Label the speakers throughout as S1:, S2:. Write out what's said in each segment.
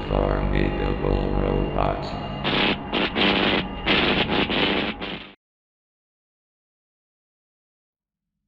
S1: Formidable robot.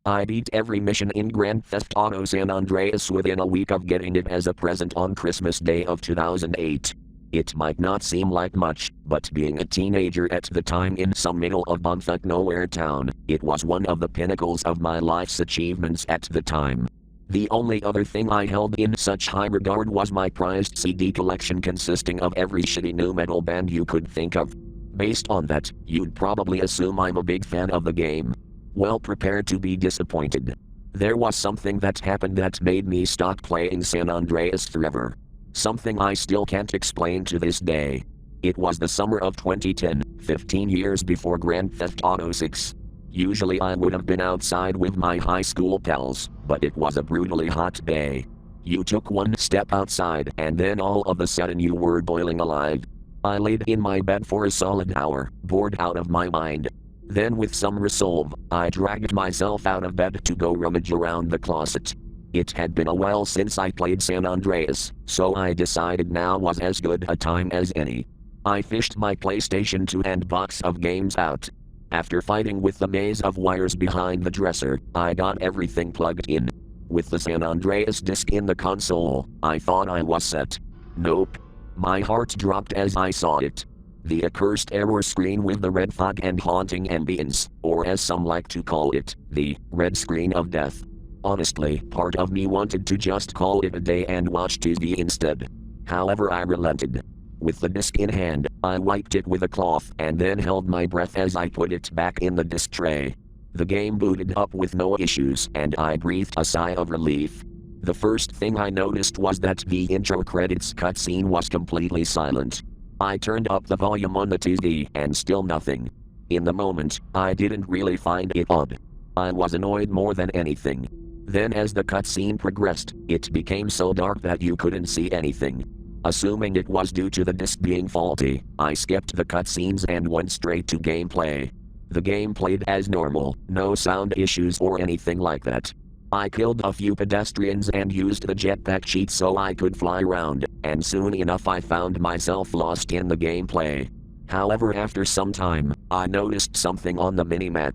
S2: I beat every mission in Grand Theft Auto San Andreas within a week of getting it as a present on Christmas Day of 2008. It might not seem like much, but being a teenager at the time in some middle of bumfuck nowhere town, it was one of the pinnacles of my life's achievements at the time. The only other thing I held in such high regard was my prized CD collection consisting of every shitty nu metal band you could think of. Based on that, you'd probably assume I'm a big fan of the game. Well, prepare to be disappointed. There was something that happened that made me stop playing San Andreas forever. Something I still can't explain to this day. It was the summer of 2010, 15 years before Grand Theft Auto 6. Usually I would have been outside with my high school pals, but it was a brutally hot day. You took one step outside and then all of a sudden you were boiling alive. I laid in my bed for a solid hour, bored out of my mind. Then with some resolve, I dragged myself out of bed to go rummage around the closet. It had been a while since I played San Andreas, so I decided now was as good a time as any. I fished my PlayStation 2 and box of games out. After fighting with the maze of wires behind the dresser, I got everything plugged in. With the San Andreas disc in the console, I thought I was set. Nope. My heart dropped as I saw it. The accursed error screen with the red fog and haunting ambience, or as some like to call it, the red screen of death. Honestly, part of me wanted to just call it a day and watch TV instead. However, I relented. With the disc in hand, I wiped it with a cloth and then held my breath as I put it back in the disc tray. The game booted up with no issues and I breathed a sigh of relief. The first thing I noticed was that the intro credits cutscene was completely silent. I turned up the volume on the TV and still nothing. In the moment, I didn't really find it odd. I was annoyed more than anything. Then as the cutscene progressed, it became so dark that you couldn't see anything. Assuming it was due to the disc being faulty, I skipped the cutscenes and went straight to gameplay. The game played as normal, no sound issues or anything like that. I killed a few pedestrians and used the jetpack cheat so I could fly around, and soon enough I found myself lost in the gameplay. However, after some time, I noticed something on the minimap.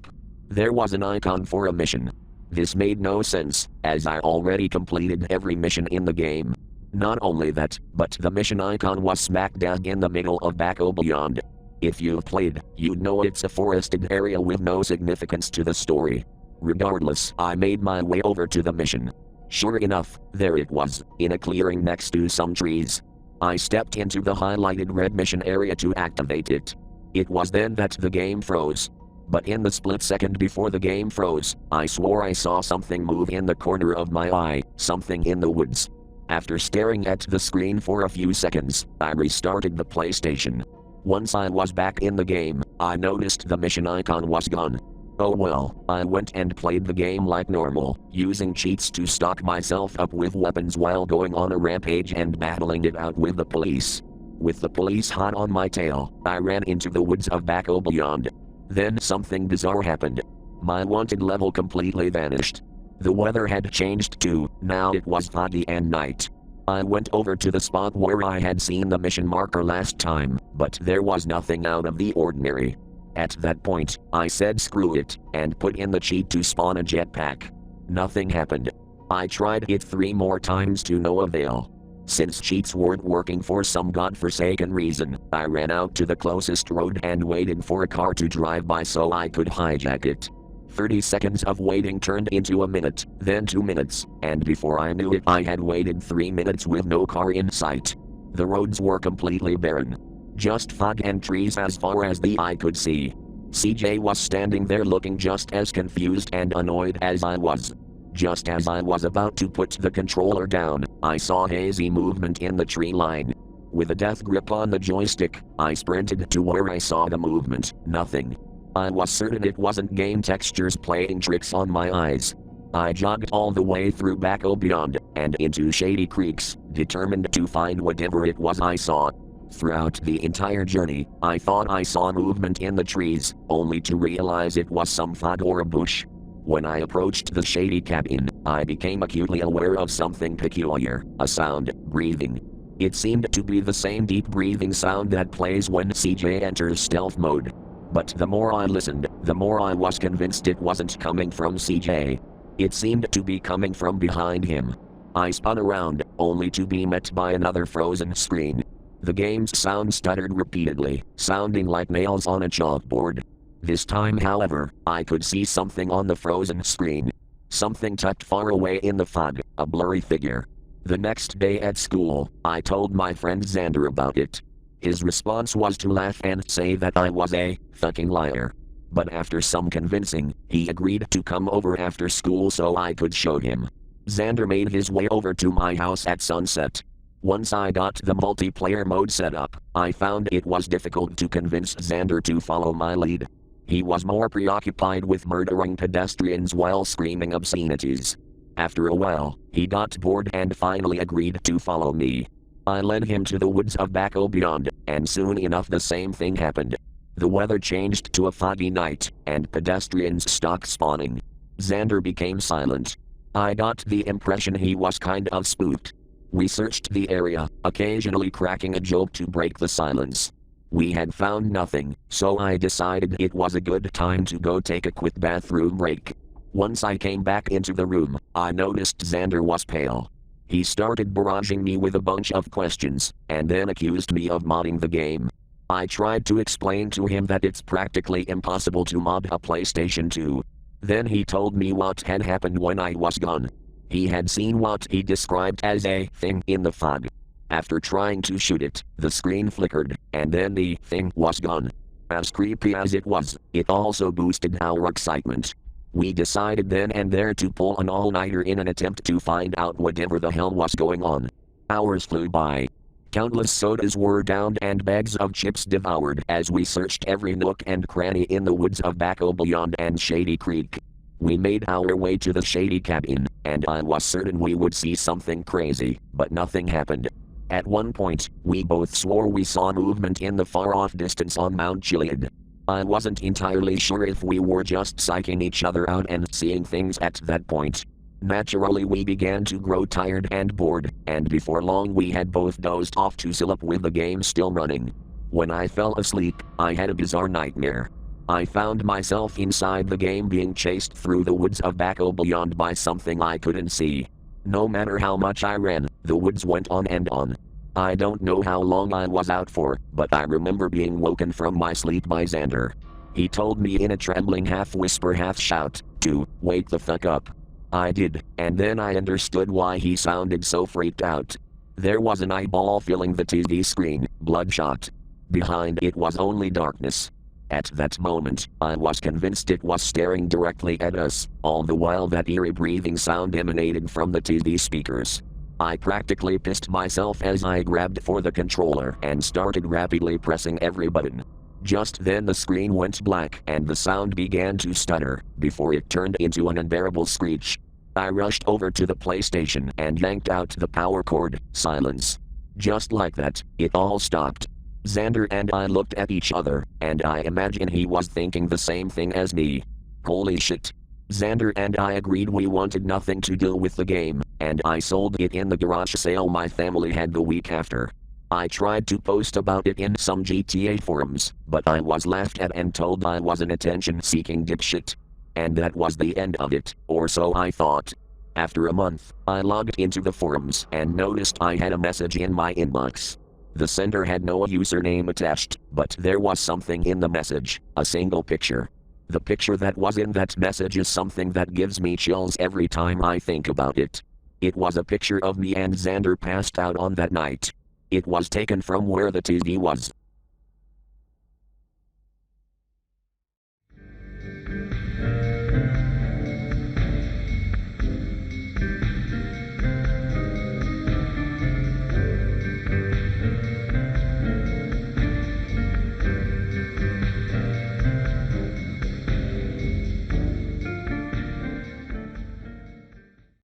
S2: There was an icon for a mission. This made no sense, as I already completed every mission in the game. Not only that, but the mission icon was smack dab in the middle of Baco Beyond. If you've played, you'd know it's a forested area with no significance to the story. Regardless, I made my way over to the mission. Sure enough, there it was, in a clearing next to some trees. I stepped into the highlighted red mission area to activate it. It was then that the game froze. But in the split second before the game froze, I swore I saw something move in the corner of my eye, something in the woods. After staring at the screen for a few seconds, I restarted the PlayStation. Once I was back in the game, I noticed the mission icon was gone. Oh well, I went and played the game like normal, using cheats to stock myself up with weapons while going on a rampage and battling it out with the police. With the police hot on my tail, I ran into the woods of Baco Beyond. Then something bizarre happened. My wanted level completely vanished. The weather had changed too, now it was foggy and night. I went over to the spot where I had seen the mission marker last time, but there was nothing out of the ordinary. At that point, I said screw it, and put in the cheat to spawn a jetpack. Nothing happened. I tried it 3 more times to no avail. Since cheats weren't working for some godforsaken reason, I ran out to the closest road and waited for a car to drive by so I could hijack it. 30 seconds of waiting turned into a minute, then 2 minutes, and before I knew it I had waited 3 minutes with no car in sight. The roads were completely barren. Just fog and trees as far as the eye could see. CJ was standing there looking just as confused and annoyed as I was. Just as I was about to put the controller down, I saw hazy movement in the tree line. With a death grip on the joystick, I sprinted to where I saw the movement. Nothing. I was certain it wasn't game textures playing tricks on my eyes. I jogged all the way through Baco Beyond and into Shady Creeks, determined to find whatever it was I saw. Throughout the entire journey, I thought I saw movement in the trees, only to realize it was some fog or a bush. When I approached the shady cabin, I became acutely aware of something peculiar, a sound, breathing. It seemed to be the same deep breathing sound that plays when CJ enters stealth mode. But the more I listened, the more I was convinced it wasn't coming from CJ. It seemed to be coming from behind him. I spun around, only to be met by another frozen screen. The game's sound stuttered repeatedly, sounding like nails on a chalkboard. This time, however, I could see something on the frozen screen. Something tucked far away in the fog, a blurry figure. The next day at school, I told my friend Xander about it. His response was to laugh and say that I was a fucking liar. But after some convincing, he agreed to come over after school so I could show him. Xander made his way over to my house at sunset. Once I got the multiplayer mode set up, I found it was difficult to convince Xander to follow my lead. He was more preoccupied with murdering pedestrians while screaming obscenities. After a while, he got bored and finally agreed to follow me. I led him to the woods of Baco Beyond, and soon enough the same thing happened. The weather changed to a foggy night, and pedestrians stopped spawning. Xander became silent. I got the impression he was kind of spooked. We searched the area, occasionally cracking a joke to break the silence. We had found nothing, so I decided it was a good time to go take a quick bathroom break. Once I came back into the room, I noticed Xander was pale. He started barraging me with a bunch of questions, and then accused me of modding the game. I tried to explain to him that it's practically impossible to mod a PlayStation 2. Then he told me what had happened when I was gone. He had seen what he described as a thing in the fog. After trying to shoot it, the screen flickered, and then the thing was gone. As creepy as it was, it also boosted our excitement. We decided then and there to pull an all-nighter in an attempt to find out whatever the hell was going on. Hours flew by. Countless sodas were downed and bags of chips devoured as we searched every nook and cranny in the woods of Baco Beyond and Shady Creek. We made our way to the Shady Cabin, and I was certain we would see something crazy, but nothing happened. At one point, we both swore we saw movement in the far-off distance on Mount Gilead. I wasn't entirely sure if we were just psyching each other out and seeing things at that point. Naturally, we began to grow tired and bored, and before long we had both dozed off to sleep with the game still running. When I fell asleep, I had a bizarre nightmare. I found myself inside the game being chased through the woods of Baco Beyond by something I couldn't see. No matter how much I ran, the woods went on and on. I don't know how long I was out for, but I remember being woken from my sleep by Xander. He told me in a trembling half-whisper half-shout, to wake the fuck up. I did, and then I understood why he sounded so freaked out. There was an eyeball filling the TV screen, bloodshot. Behind it was only darkness. At that moment, I was convinced it was staring directly at us, all the while that eerie breathing sound emanated from the TV speakers. I practically pissed myself as I grabbed for the controller and started rapidly pressing every button. Just then the screen went black and the sound began to stutter, before it turned into an unbearable screech. I rushed over to the PlayStation and yanked out the power cord. Silence. Just like that, it all stopped. Xander and I looked at each other, and I imagine he was thinking the same thing as me. Holy shit. Xander and I agreed we wanted nothing to do with the game, and I sold it in the garage sale my family had the week after. I tried to post about it in some GTA forums, but I was laughed at and told I was an attention-seeking dipshit. And that was the end of it, or so I thought. After a month, I logged into the forums and noticed I had a message in my inbox. The sender had no username attached, but there was something in the message, a single picture. The picture that was in that message is something that gives me chills every time I think about it. It was a picture of me and Xander passed out on that night. It was taken from where the TV was,